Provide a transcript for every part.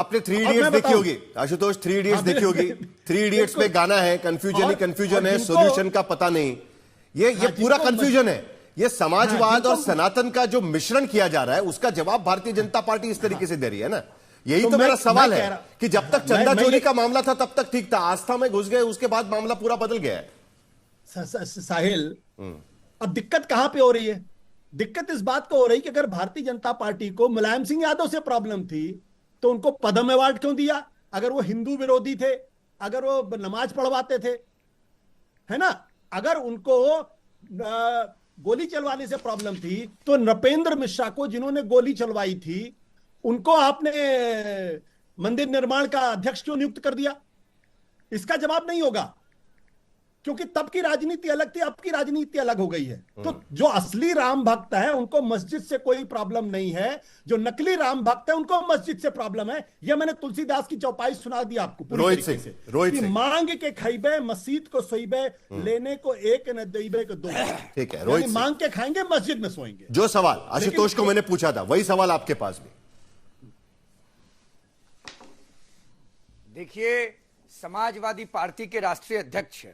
आपने three idiots देखी होगी आशुतोष, थ्री इडियट्स देखी होगी। थ्री इडियट्स में गाना है, कंफ्यूजन ही कंफ्यूजन है, सॉल्यूशन का पता नहीं। ये पूरा कंफ्यूजन है। ये समाजवाद और सनातन का जो मिश्रण किया जा रहा है, उसका जवाब भारतीय जनता पार्टी इस तरीके से दे रही है ना। यही तो मेरा सवाल है कि जब तक चंदा चोरी का मामला था तब तक ठीक था, आस्था में घुस गए, उसके बाद मामला पूरा बदल गया है। साहिल, अब दिक्कत कहां पे हो रही है? दिक्कत इस बात को हो रही कि अगर भारतीय जनता पार्टी को मुलायम सिंह यादव से प्रॉब्लम थी तो उनको पद्म अवार्ड क्यों दिया? अगर वो हिंदू विरोधी थे, अगर वो नमाज पढ़वाते थे, है ना, अगर उनको गोली चलवाने से प्रॉब्लम थी तो नृपेंद्र मिश्रा को, जिन्होंने गोली चलवाई थी, उनको आपने मंदिर निर्माण का अध्यक्ष क्यों नियुक्त कर दिया? इसका जवाब नहीं होगा, क्योंकि तब की राजनीति अलग थी, अब की राजनीति अलग हो गई है। तो जो असली राम भक्त है उनको मस्जिद से कोई प्रॉब्लम नहीं है, जो नकली राम भक्त है उनको मस्जिद से प्रॉब्लम है। यह मैंने तुलसीदास की चौपाई सुना दी आपको पूरी तरीके से। मांग के खइबे मस्जिद को सोइबे, लेने को एक न देबे को दो। ठीक है रोहित, मांग के खाएंगे, मस्जिद में सोएंगे। जो सवाल आशुतोष को मैंने पूछा था वही सवाल आपके पास भी। देखिए, समाजवादी पार्टी के राष्ट्रीय अध्यक्ष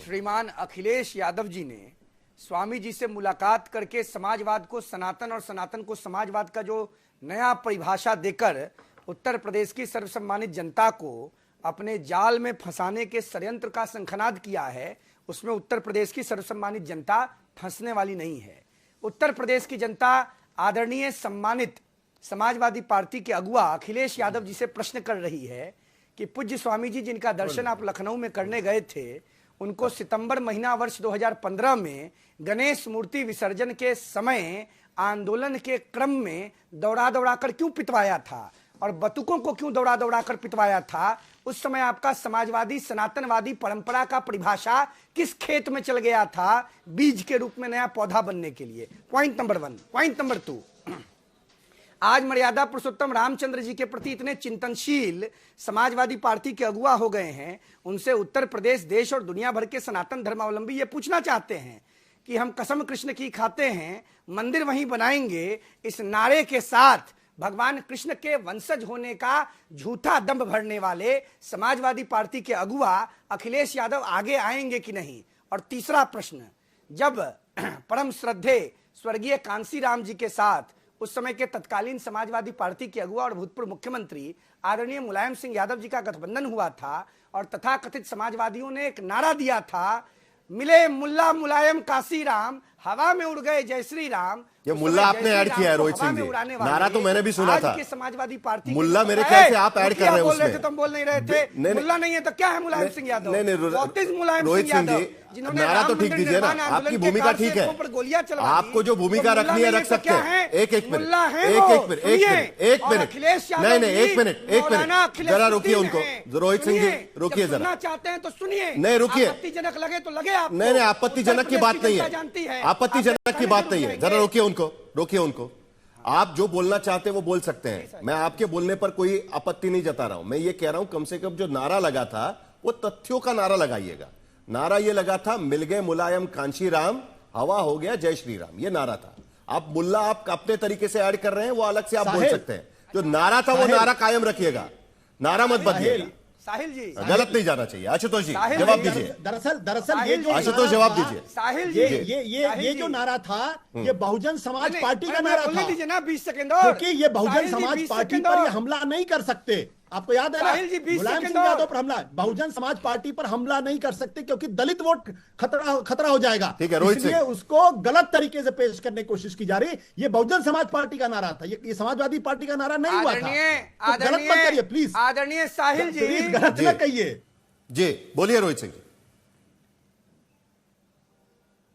श्रीमान अखिलेश यादव जी ने स्वामी जी से मुलाकात करके समाजवाद को सनातन और सनातन को समाजवाद का जो नया परिभाषा देकर उत्तर प्रदेश की सर्वसम्मानित जनता को अपने जाल में फंसाने के षड्यंत्र का शंखनाद किया है, उसमें उत्तर प्रदेश की सर्वसम्मानित जनता फंसने वाली नहीं है। उत्तर प्रदेश की जनता आदरणीय सम्मानित समाजवादी पार्टी के अगुआ अखिलेश यादव जी से प्रश्न कर रही है कि पूज्य स्वामी जी जिनका दर्शन आप लखनऊ में करने गए थे, उनको सितंबर महीना वर्ष 2015 में गणेश मूर्ति विसर्जन के समय आंदोलन के क्रम में दौड़ा दौड़ा कर क्यों पिटवाया था, और बतुकों को क्यों दौड़ा दौड़ा कर पिटवाया था? उस समय आपका समाजवादी सनातनवादी परंपरा का परिभाषा किस खेत में चल गया था बीज के रूप में नया पौधा बनने के लिए? Point number 1। पॉइंट नंबर 2, आज मर्यादा पुरुषोत्तम रामचंद्र जी के प्रति इतने चिंतनशील समाजवादी पार्टी के अगुआ हो गए हैं, उनसे उत्तर प्रदेश, देश और दुनिया भर के सनातन धर्मावलंबी ये पूछना चाहते हैं कि हम कसम कृष्ण की खाते हैं, मंदिर वहीं बनाएंगे, इस नारे के साथ भगवान कृष्ण के वंशज होने का झूठा दंभ भरने वाले समाजवादी पार्टी के अगुआ अखिलेश यादव आगे आएंगे कि नहीं? और तीसरा प्रश्न, जब परम श्रद्धे स्वर्गीय कांसी राम जी के साथ उस समय के तत्कालीन समाजवादी पार्टी के अगुआ और भूतपूर्व मुख्यमंत्री आदरणीय मुलायम सिंह यादव जी का गठबंधन हुआ था और तथाकथित समाजवादियों ने एक नारा दिया था, मिले मुल्ला मुलायम काशी राम, हवा में उड़ गए जय श्री राम। ये मुल्ला आपने ऐड किया है रोहित सिंह जी, नारा तो मैंने भी सुना था। समाजवादी पार्टी मुल्ला मेरे ख्याल से आप ऐड कर रहे हैं उसमें। तुम बोल नहीं रहे थे मुल्ला नहीं है तो क्या है मुलायम सिंह यादव? रोहित सिंह जी, नारा तो ठीक दीजिए ना, आपकी भूमिका ठीक है, आपको जो भूमिका रखनी है रख सकते हैं। एक मिनट, नहीं, एक मिनट जरा रोकिए उनको। रोहित सिंह जी रोकिए जरा, चाहते हैं तो सुनिए। नहीं रुकिए, आपत्तिजनक लगे तो लगे आप। नहीं, आपत्तिजनक की बात नहीं है, आपत्तिजनक की बात नहीं है, जरा रोकिए उनको। आप जो बोलना चाहते हैं वो बोल सकते हैं, मैं आपके बोलने पर कोई आपत्ति नहीं जता रहा हूं। मैं ये कह रहा हूं कम से कम जो नारा लगा था वो तथ्यों का नारा लगाइएगा। नारा ये लगा था, मिल गए मुलायम कांशी राम, हवा हो गया जय श्री राम, ये नारा था। आप मुल्ला आप अपने तरीके से ऐड कर रहे हैं, वो अलग से आप बोल सकते हैं। जो नारा था वो नारा कायम रखिएगा, नारा मत बदलिएगा। साहिल जी, गलत नहीं जाना चाहिए। आशुतोष जी जवाब दीजिए। दरअसल ये जो आशुतोष जवाब दीजिए। साहिल जी, ये जो नारा था ये बहुजन समाज पार्टी का नारा था। दीजिए ना 20 सेकंड, क्योंकि ये बहुजन समाज पार्टी पर ये हमला नहीं कर सकते। आपको याद है ना, मुलायम सिंह यादव पर हमला, बहुजन समाज पार्टी पर हमला नहीं कर सकते क्योंकि दलित वोट खतरा हो जाएगा। ठीक है रोहित, इसलिए उसको गलत तरीके से पेश करने की कोशिश की जा रही। ये बहुजन समाज पार्टी का नारा था, ये समाजवादी पार्टी का नारा नहीं हुआ था। तो गलत मत करिए प्लीज। आदरणीय साहिल जी, गलत न कहिए जी। बोलिए रोहित सिंह।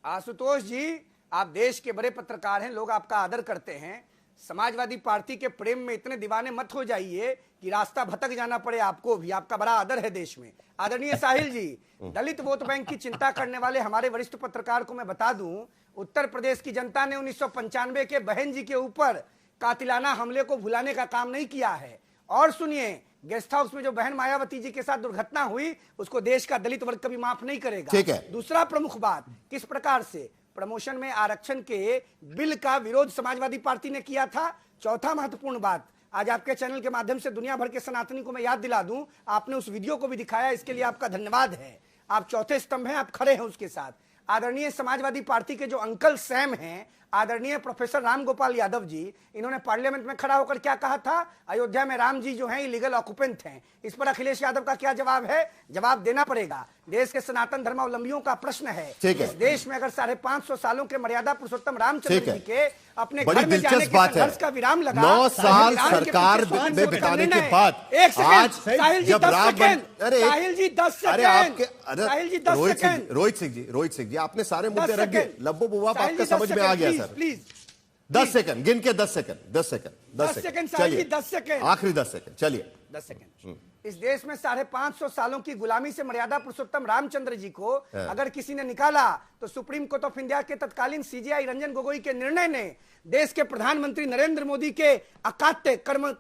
आशुतोष जी, आप देश के बड़े पत्रकार हैं, लोग आपका आदर करते हैं। समाजवादी पार्टी के प्रेम में इतने दीवाने मत हो जाइए कि रास्ता भटक जाना पड़े आपको भी। आपका बड़ा आदर है देश में। आदरणीय साहिल जी, दलित वोट बैंक की चिंता करने वाले हमारे वरिष्ठ पत्रकार को मैं बता दूं, उत्तर प्रदेश की जनता ने 1995 के बहन जी के ऊपर कातिलाना हमले को भुलाने का काम नहीं किया है। और सुनिए, गेस्ट हाउस में जो बहन मायावती जी के साथ दुर्घटना हुई उसको देश का दलित वर्ग कभी माफ नहीं करेगा। ठीक है। दूसरा प्रमुख बात, किस प्रकार से प्रमोशन में आरक्षण के बिल का विरोध समाजवादी पार्टी ने किया था। चौथा महत्वपूर्ण बात, आज आपके चैनल के माध्यम से दुनिया भर के सनातनी को मैं याद दिला दूं, आपने उस वीडियो को भी दिखाया, इसके लिए आपका धन्यवाद है। आप चौथे स्तंभ हैं, आप खड़े हैं उसके साथ। आदरणीय समाजवादी पार्टी के जो अंकल सैम हैं, आदरणीय प्रोफेसर राम गोपाल यादव जी, इन्होंने पार्लियामेंट में खड़ा होकर क्या कहा था? अयोध्या में राम जी जो हैं इलीगल ऑक्युपेंट हैं। इस पर अखिलेश यादव का क्या जवाब है? जवाब देना पड़ेगा। देश के सनातन धर्मावलंबियों का प्रश्न है, इस देश में अगर 550 सालों के मर्यादा पुरुषोत्तम रामचंद्र जी के अपने घर में जाने के संघर्ष का विराम लगा, 9 साल सरकार में बिताने के बाद आज साहिल जी 10 सेकंड, साहिल जी 10 सेकंड, साहिल जी 10 सेकंड, रोहित सिंह जी आपने सारे मुद्दे रख दिए, लब्बो बुआ आपका समझ में आ गया सर। प्लीज 10 सेकंड गिन के 10 सेकंड चलिए 10 सेकंड, आखिरी 10 सेकंड, चलिए 10 सेकंड। इस देश में 550 सालों की गुलामी से मर्यादा पुरुषोत्तम रामचंद्र जी को अगर किसी ने निकाला तो सुप्रीम कोर्ट ऑफ इंडिया के तत्कालीन सीजेआई रंजन गोगोई के निर्णय ने, देश के प्रधानमंत्री नरेंद्र मोदी के अकाट्य कर्म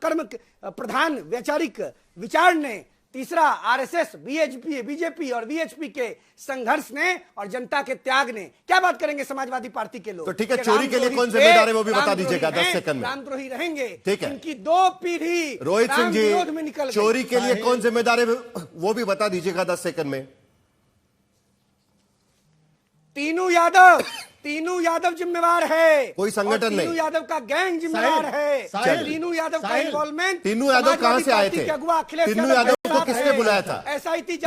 प्रधान वैचारिक विचार ने, तीसरा आरएसएस, बीजेपी और वीएचपी के संघर्ष ने और जनता के त्याग ने। क्या बात करेंगे समाजवादी पार्टी के लोग? तो ठीक है, चोरी के लिए कौन जिम्मेदार है वो भी बता दीजिएगा 10 सेकंड में। रामद्रोही रहेंगे, ठीक है। इनकी 2 पीढ़ी रोहित सिंह विरोध में निकल जी, चोरी के लिए कौन जिम्मेदार है वो भी बता दीजिएगा 10 सेकंड में। तीनू यादव जिम्मेवार है, कोई संगठन नहीं। तीनू यादव का गैंग जिम्मेवार है, तीनू यादव का इन्वॉल्वमेंट। तीनू यादव कहां से आए थे? तीनू यादव को किसने बुलाया था?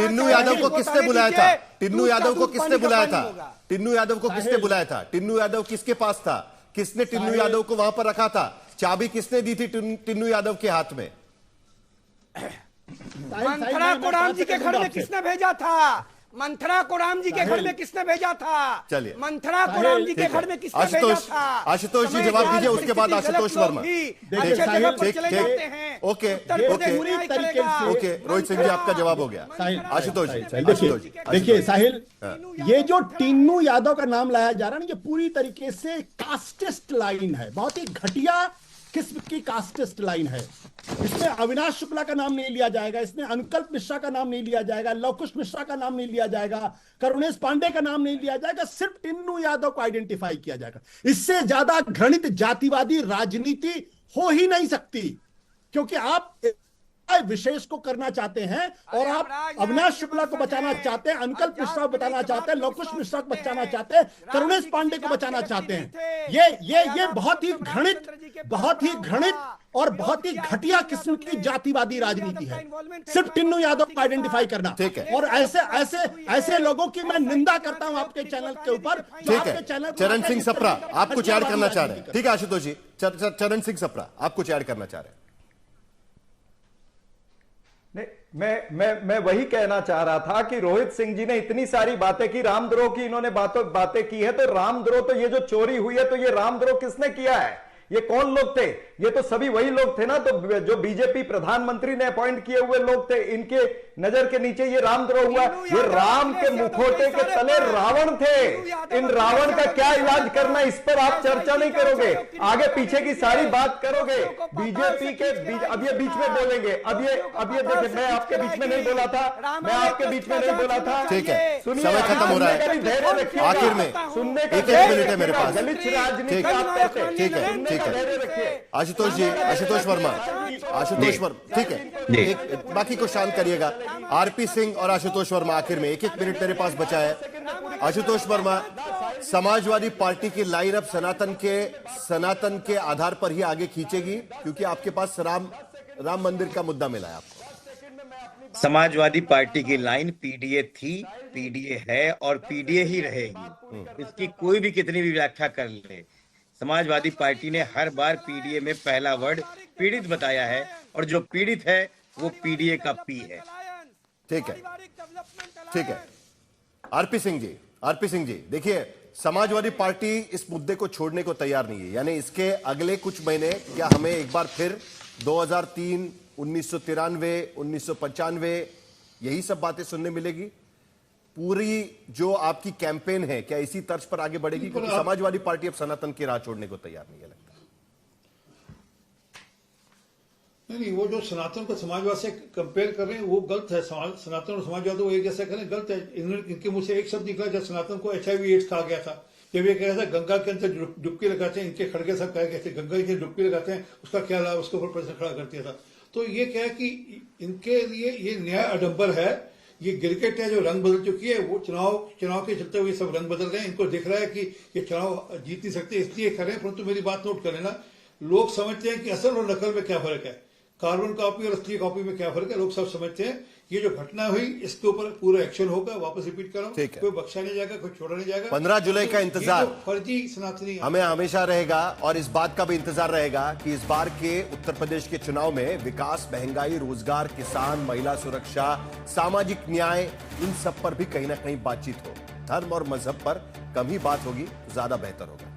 तीनू यादव को किसने बुलाया था? टिन्नू यादव को किसने बुलाया था? टिन्नू यादव को किसने बुलाया था? टिन्नू यादव किसके पास था? किसने टिन्नू यादव को वहां पर रखा था? चाबी किसने दी थी टिन्नू यादव के हाथ में? मंथरा को राम जी के घर में किसने भेजा था? मंथरा को राम जी के घर में किसने भेजा था? चलिए, मंथरा को राम जी के घर में किसने भेजा था? आशुतोष जी जवाब दीजिए, उसके बाद आशुतोष वर्मा। ओके, रोहित सिंह जी आपका जवाब हो गया। आशुतोष जी देखिए साहिल, ये जो टिन्नू यादव का नाम लाया जा रहा है ना, ये पूरी तरीके से कास्टिस्ट लाइन है, बहुत ही घटिया किस्म की कास्टिस्ट लाइन है। इसमें अविनाश शुक्ला का नाम नहीं लिया जाएगा, इसमें अनुकल्प मिश्रा का नाम नहीं लिया जाएगा, लवकुश मिश्रा का नाम नहीं लिया जाएगा, करुणेश पांडे का नाम नहीं लिया जाएगा, सिर्फ टिन्नू यादव को आइडेंटिफाई किया जाएगा। इससे ज्यादा घृणित जातिवादी राजनीति हो ही नहीं सकती, क्योंकि आप विशेष को करना चाहते हैं और आप अविनाश शुक्ला को बचाना चाहते हैं, अनुकल्प मिश्रा को बचाना चाहते हैं, लवकुश मिश्रा को बचाना चाहते हैं, करुणेश पांडे को बचाना चाहते हैं। ये बहुत ही घृणित और बहुत ही घटिया किस्म की जातिवादी राजनीति है, सिर्फ टिन्नू यादव को आइडेंटिफाई करना। और ऐसे लोगों की मैं निंदा करता हूं आपके चैनल के ऊपर। ठीक है, चरण सिंह सप्रा आप कुछ ऐड करना चाह रहे हैं? ठीक है आशुतोष जी, चरण सिंह सप्रा आप कुछ ऐड करना चाह रहे हैं? मैं वही कहना चाह रहा था कि रोहित सिंह जी ने इतनी सारी बातें की, रामद्रोह की इन्होंने बातें की है, तो रामद्रोह, तो ये जो चोरी हुई है तो ये रामद्रोह किसने किया है? ये कौन लोग थे? ये तो सभी वही लोग थे ना, तो जो बीजेपी प्रधानमंत्री ने अपॉइंट किए हुए लोग थे, इनके नजर के नीचे ये रामद्रोह हुआ। ये राम के मुखौटे के तले रावण थे। इन रावण का क्या इलाज करना, इस पर आप चर्चा नहीं करोगे, आगे पीछे की सारी बात करोगे। बीजेपी के अब ये बीच में बोलेंगे, अब ये देखिए, मैं आपके बीच में नहीं बोला था, मैं आपके बीच में नहीं बोला था। ठीक है, सुनिए, समय खत्म हो रहा है, आखिर में सुनने का 1 मिनट है मेरे पास। दलित राजनीति आप करते हैं, ठीक है आशुतोष जी, आशुतोष वर्मा, ठीक है, बाकी को शांत करिएगा। आरपी सिंह और आशुतोष वर्मा आखिर में 1 मिनट मेरे पास बचा है। आशुतोष वर्मा, समाजवादी पार्टी की लाइन अब सनातन के आधार पर ही आगे खींचेगी, क्योंकि आपके पास राम मंदिर का मुद्दा मिला है आपको। समाजवादी पार्टी की लाइन पीडीए थी, पीडीए है और पीडीए ही रहेगी। इसकी कोई भी कितनी भी व्याख्या कर ले, समाजवादी पार्टी ने हर बार पीडीए में पहला वर्ड पीड़ित बताया है, और जो पीड़ित है वो पीडीए का पी है। ठीक है आरपी सिंह जी, देखिए समाजवादी पार्टी इस मुद्दे को छोड़ने को तैयार नहीं है, यानी इसके अगले कुछ महीने क्या हमें एक बार फिर 2003, 1993, 1995 यही सब बातें सुनने मिलेगी? पूरी जो आपकी कैंपेन है क्या इसी तर्ज पर आगे बढ़ेगी? क्योंकि समाजवादी पार्टी अब सनातन की राह छोड़ने को तैयार नहीं है लगता। नहीं, वो जो सनातन को समाजवाद से कंपेयर कर रहे हैं वो गलत है। सनातन और समाजवाद वो एक जैसा करें गलत है। इनके मुंह से एक शब्द निकला जब सनातन को HIV एड्स कहा गया था, जब ये कह रहा था गंगा के अंदर डुबकी लगाते हैं, इनके खड़गे सब कहे कहते गंगा के डुबकी लगाते हैं, उसका क्या लाभ, उसके ऊपर प्रश्न खड़ा कर दिया था। तो ये क्या है कि इनके लिए ये न्याय अडंबर है, ये गिरगिट है जो रंग बदल चुकी है। वो चुनाव के चलते हुए सब रंग बदल रहे हैं। इनको दिख रहा है कि ये चुनाव जीत नहीं सकते, इसलिए कर रहे हैं। परंतु मेरी बात नोट कर लेना, लोग समझते हैं कि असल और नकल में क्या फर्क है, कार्बन कॉपी और असली कॉपी में क्या फर्क है। लोग सब समझते हैं ये जो घटना हुई इसके ऊपर पूरा एक्शन होगा। वापस रिपीट कर रहा हूं, कोई बख्शा नहीं जाएगा, कोई छोड़ा नहीं जाएगा। 15 जुलाई का इंतजार फर्जी सनातनी हमें हमेशा रहेगा और इस बात का भी इंतजार रहेगा कि इस बार के उत्तर प्रदेश के चुनाव में विकास, महंगाई, रोजगार, किसान, महिला सुरक्षा, सामाजिक न्याय, इन सब पर भी कहीं ना कहीं बातचीत हो। धर्म और मजहब पर कम ही बात होगी तो ज्यादा बेहतर होगा।